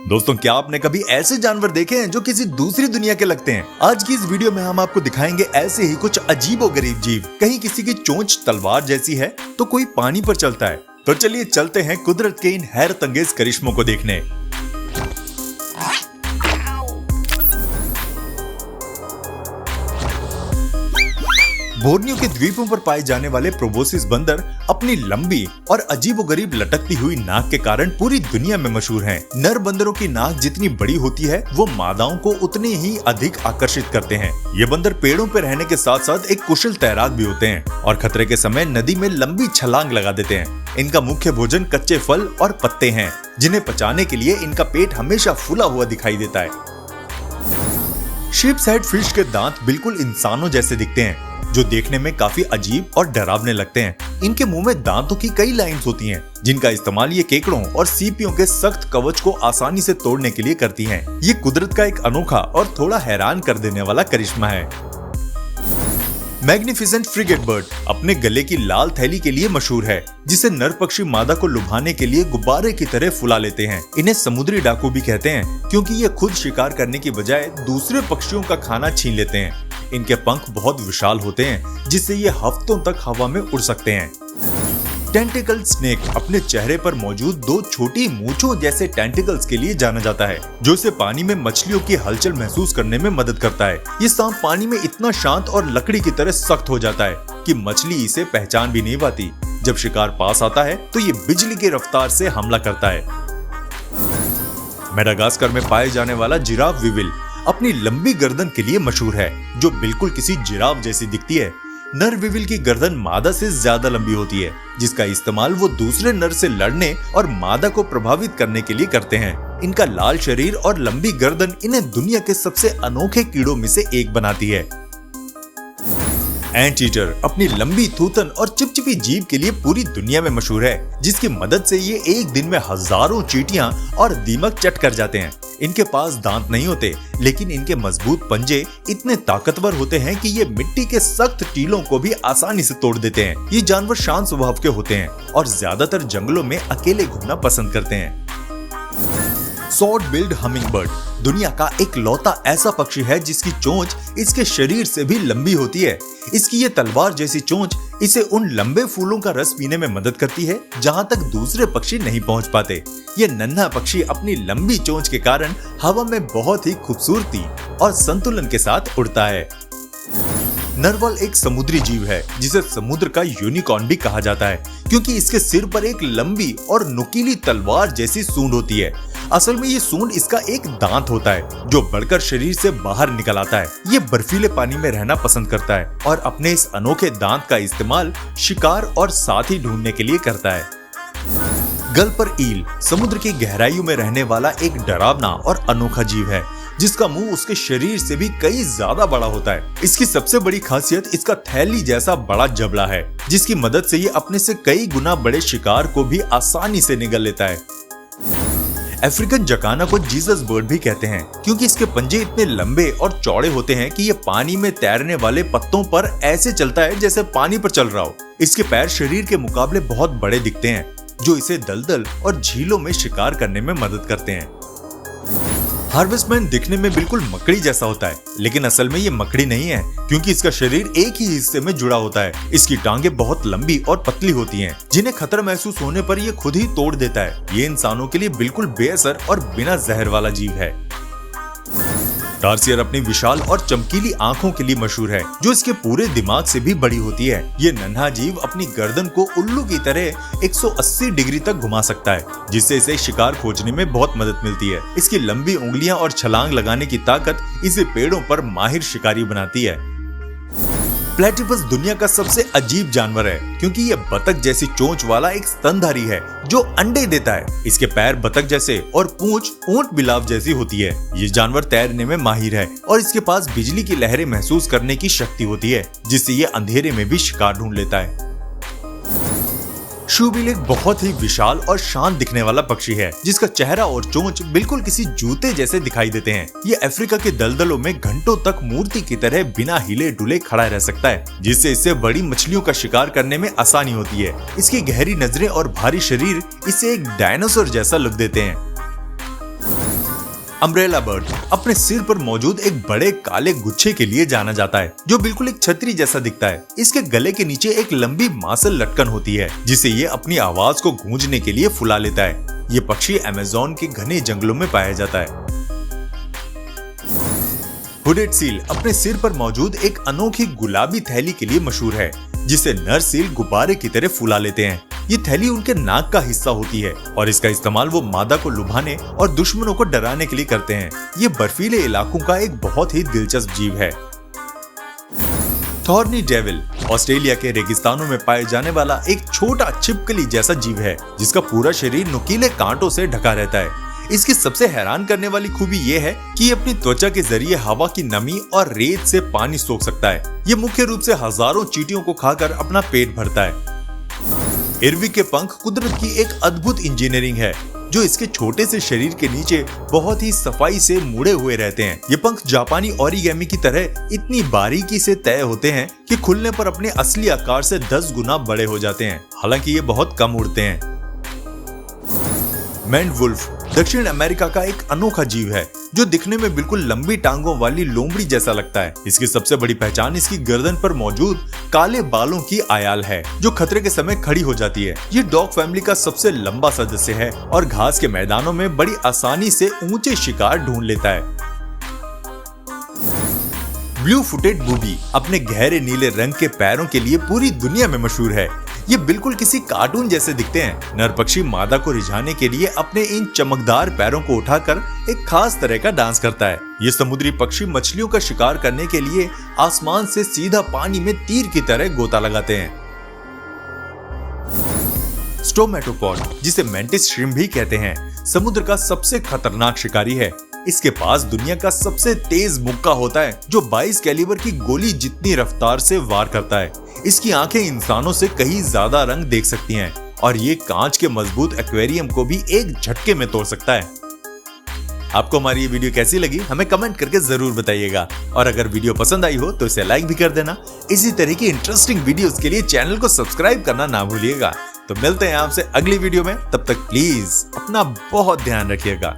दोस्तों, क्या आपने कभी ऐसे जानवर देखे हैं जो किसी दूसरी दुनिया के लगते हैं? आज की इस वीडियो में हम आपको दिखाएंगे ऐसे ही कुछ अजीबोगरीब जीव। कहीं किसी की चोंच तलवार जैसी है तो कोई पानी पर चलता है। तो चलिए चलते हैं कुदरत के इन हैरत अंगेज करिश्मों को देखने। बोर्नियो के द्वीपों पर पाए जाने वाले प्रोबोसिस बंदर अपनी लंबी और अजीबोगरीब लटकती हुई नाक के कारण पूरी दुनिया में मशहूर हैं। नर बंदरों की नाक जितनी बड़ी होती है वो मादाओं को उतने ही अधिक आकर्षित करते हैं। ये बंदर पेड़ों पर रहने के साथ साथ एक कुशल तैराक भी होते हैं और खतरे के समय नदी में लंबी छलांग लगा देते हैं। इनका मुख्य भोजन कच्चे फल और पत्ते हैं, जिन्हें पचाने के लिए इनका पेट हमेशा फूला हुआ दिखाई देता है। शिप्स हेड फिश के दांत बिल्कुल इंसानों जैसे दिखते हैं, जो देखने में काफी अजीब और डरावने लगते हैं। इनके मुंह में दांतों की कई लाइंस होती हैं, जिनका इस्तेमाल ये केकड़ों और सीपियों के सख्त कवच को आसानी से तोड़ने के लिए करती हैं। ये कुदरत का एक अनोखा और थोड़ा हैरान कर देने वाला करिश्मा है। मैग्निफिसेंट फ्रिगेट बर्ड अपने गले की लाल थैली के लिए मशहूर है, जिसे नर पक्षी मादा को लुभाने के लिए गुब्बारे की तरह फुला लेते हैं। इन्हें समुद्री डाकू भी कहते हैं, क्योंकि ये खुद शिकार करने की बजाय दूसरे पक्षियों का खाना छीन लेते हैं। इनके पंख बहुत विशाल होते हैं, जिससे ये हफ्तों तक हवा में उड़ सकते हैं। टेंटिकल स्नेक अपने चेहरे पर मौजूद दो छोटी मूंछों जैसे टेंटिकल्स के लिए जाना जाता है, जो इसे पानी में मछलियों की हलचल महसूस करने में मदद करता है। ये सांप पानी में इतना शांत और लकड़ी की तरह सख्त हो जाता है कि मछली इसे पहचान भी नहीं पाती। जब शिकार पास आता है तो ये बिजली की रफ्तार से हमला करता है। मेडागास्कर में पाए जाने वाला जिराफ विविल अपनी लंबी गर्दन के लिए मशहूर है, जो बिल्कुल किसी जिराफ जैसी दिखती है। नर विविल की गर्दन मादा से ज्यादा लंबी होती है, जिसका इस्तेमाल वो दूसरे नर से लड़ने और मादा को प्रभावित करने के लिए करते हैं। इनका लाल शरीर और लंबी गर्दन इन्हें दुनिया के सबसे अनोखे कीड़ों में से एक बनाती है। एंट ईटर अपनी लंबी थूथन और चिपचिपी जीभ के लिए पूरी दुनिया में मशहूर है, जिसकी मदद से ये एक दिन में हजारों चींटियां और दीमक चट कर जाते हैं। इनके पास दांत नहीं होते, लेकिन इनके मजबूत पंजे इतने ताकतवर होते हैं कि ये मिट्टी के सख्त टीलों को भी आसानी से तोड़ देते हैं। ये जानवर शांत स्वभाव के होते हैं और ज्यादातर जंगलों में अकेले घूमना पसंद करते हैं। सॉर्ड बिल्ड हमिंग बर्ड दुनिया का एक लौता ऐसा पक्षी है जिसकी चोंच इसके शरीर से भी लंबी होती है। इसकी ये तलवार जैसी चोंच इसे उन लंबे फूलों का रस पीने में मदद करती है जहां तक दूसरे पक्षी नहीं पहुंच पाते। ये नन्हा पक्षी अपनी लंबी चोंच के कारण हवा में बहुत ही खूबसूरती और संतुलन के साथ उड़ता है। नरवल एक समुद्री जीव है, जिसे समुद्र का यूनिकॉर्न भी कहा जाता है, क्योंकि इसके सिर पर एक लंबी और नुकीली तलवार जैसी सूंड होती है। असल में ये सूंड इसका एक दांत होता है, जो बढ़कर शरीर से बाहर निकल आता है। ये बर्फीले पानी में रहना पसंद करता है और अपने इस अनोखे दांत का इस्तेमाल शिकार और साथी ढूंढने के लिए करता है। गल्पर ईल समुद्र की गहराइयों में रहने वाला एक डरावना और अनोखा जीव है, जिसका मुंह उसके शरीर से भी कई ज्यादा बड़ा होता है। इसकी सबसे बड़ी खासियत इसका थैली जैसा बड़ा जबड़ा है, जिसकी मदद से ये अपने से कई गुना बड़े शिकार को भी आसानी से निगल लेता है। अफ्रीकन जकाना को जीसस बर्ड भी कहते हैं, क्योंकि इसके पंजे इतने लंबे और चौड़े होते हैं कि ये पानी में तैरने वाले पत्तों पर ऐसे चलता है जैसे पानी पर चल रहा हो। इसके पैर शरीर के मुकाबले बहुत बड़े दिखते हैं, जो इसे दलदल और झीलों में शिकार करने में मदद करते हैं। हार्वेस्टमैन दिखने में बिल्कुल मकड़ी जैसा होता है, लेकिन असल में ये मकड़ी नहीं है, क्योंकि इसका शरीर एक ही हिस्से में जुड़ा होता है। इसकी टांगें बहुत लंबी और पतली होती हैं, जिन्हें खतरा महसूस होने पर ये खुद ही तोड़ देता है। ये इंसानों के लिए बिल्कुल बेअसर और बिना जहर वाला जीव है। टार्सियर अपनी विशाल और चमकीली आंखों के लिए मशहूर है, जो इसके पूरे दिमाग से भी बड़ी होती है। ये नन्हा जीव अपनी गर्दन को उल्लू की तरह 180 डिग्री तक घुमा सकता है, जिससे इसे शिकार खोजने में बहुत मदद मिलती है। इसकी लंबी उंगलियां और छलांग लगाने की ताकत इसे पेड़ों पर माहिर शिकारी बनाती है। प्लेटिपस दुनिया का सबसे अजीब जानवर है, क्योंकि ये बतख जैसी चोंच वाला एक स्तनधारी है जो अंडे देता है। इसके पैर बतख जैसे और पूंछ ऊंट बिलाव जैसी होती है। ये जानवर तैरने में माहिर है और इसके पास बिजली की लहरें महसूस करने की शक्ति होती है, जिससे ये अंधेरे में भी शिकार ढूंढ लेता है। शूबिल एक बहुत ही विशाल और शांत दिखने वाला पक्षी है, जिसका चेहरा और चोंच बिल्कुल किसी जूते जैसे दिखाई देते हैं। ये अफ्रीका के दलदलों में घंटों तक मूर्ति की तरह बिना हिले डुले खड़ा रह सकता है, जिससे इससे बड़ी मछलियों का शिकार करने में आसानी होती है। इसकी गहरी नजरें और भारी शरीर इसे एक डायनासोर जैसा लुक देते हैं। अम्ब्रेला बर्ड अपने सिर पर मौजूद एक बड़े काले गुच्छे के लिए जाना जाता है, जो बिल्कुल एक छतरी जैसा दिखता है। इसके गले के नीचे एक लंबी मांसल लटकन होती है, जिसे ये अपनी आवाज को गूंजने के लिए फुला लेता है। ये पक्षी अमेज़न के घने जंगलों में पाया जाता है। हुडेड सील अपने सिर पर मौजूद एक अनोखी गुलाबी थैली के लिए मशहूर है, जिसे नर सील गुब्बारे की तरह फुला लेते हैं। ये थैली उनके नाक का हिस्सा होती है और इसका इस्तेमाल वो मादा को लुभाने और दुश्मनों को डराने के लिए करते हैं। ये बर्फीले इलाकों का एक बहुत ही दिलचस्प जीव है। थॉर्नी डेविल ऑस्ट्रेलिया के रेगिस्तानों में पाए जाने वाला एक छोटा छिपकली जैसा जीव है, जिसका पूरा शरीर नुकीले कांटों से ढका रहता है। इसकी सबसे हैरान करने वाली खूबी ये है कि ये अपनी त्वचा के जरिए हवा की नमी और रेत से पानी सोख सकता है। ये मुख्य रूप से हजारों चींटियों को खाकर अपना पेट भरता है। इरविक के पंख कुदरत की एक अद्भुत इंजीनियरिंग है, जो इसके छोटे से शरीर के नीचे बहुत ही सफाई से मुड़े हुए रहते हैं। ये पंख जापानी ओरिगेमी की तरह इतनी बारीकी से तय होते हैं कि खुलने पर अपने असली आकार से 10 गुना बड़े हो जाते हैं। हालांकि ये बहुत कम उड़ते हैं। मैंड वुल्फ दक्षिण अमेरिका का एक अनोखा जीव है, जो दिखने में बिल्कुल लंबी टांगों वाली लोमड़ी जैसा लगता है। इसकी सबसे बड़ी पहचान इसकी गर्दन पर मौजूद काले बालों की आयाल है, जो खतरे के समय खड़ी हो जाती है। ये डॉग फैमिली का सबसे लंबा सदस्य है और घास के मैदानों में बड़ी आसानी से ऊंचे शिकार ढूंढ लेता है। ब्लू फुटेड बूबी अपने गहरे नीले रंग के पैरों के लिए पूरी दुनिया में मशहूर है। ये बिल्कुल किसी कार्टून जैसे दिखते हैं। नर पक्षी मादा को रिझाने के लिए अपने इन चमकदार पैरों को उठाकर एक खास तरह का डांस करता है। ये समुद्री पक्षी मछलियों का शिकार करने के लिए आसमान से सीधा पानी में तीर की तरह गोता लगाते हैं। स्टोमेटोपॉड, जिसे मेंटिस श्रिम्प भी कहते हैं, समुद्र का सबसे खतरनाक शिकारी है। इसके पास दुनिया का सबसे तेज मुक्का होता है, जो 22 कैलिबर की गोली जितनी रफ्तार से वार करता है। इसकी आंखें इंसानों से कहीं ज्यादा रंग देख सकती हैं और ये कांच के मजबूत एक्वेरियम को भी एक झटके में तोड़ सकता है। आपको हमारी ये वीडियो कैसी लगी हमें कमेंट करके जरूर बताइएगा, और अगर वीडियो पसंद आई हो तो इसे लाइक भी कर देना। इसी तरह की इंटरेस्टिंग वीडियोस के लिए चैनल को सब्सक्राइब करना ना भूलिएगा। तो मिलते हैं आपसे अगली वीडियो में, तब तक प्लीज अपना बहुत ध्यान रखिएगा।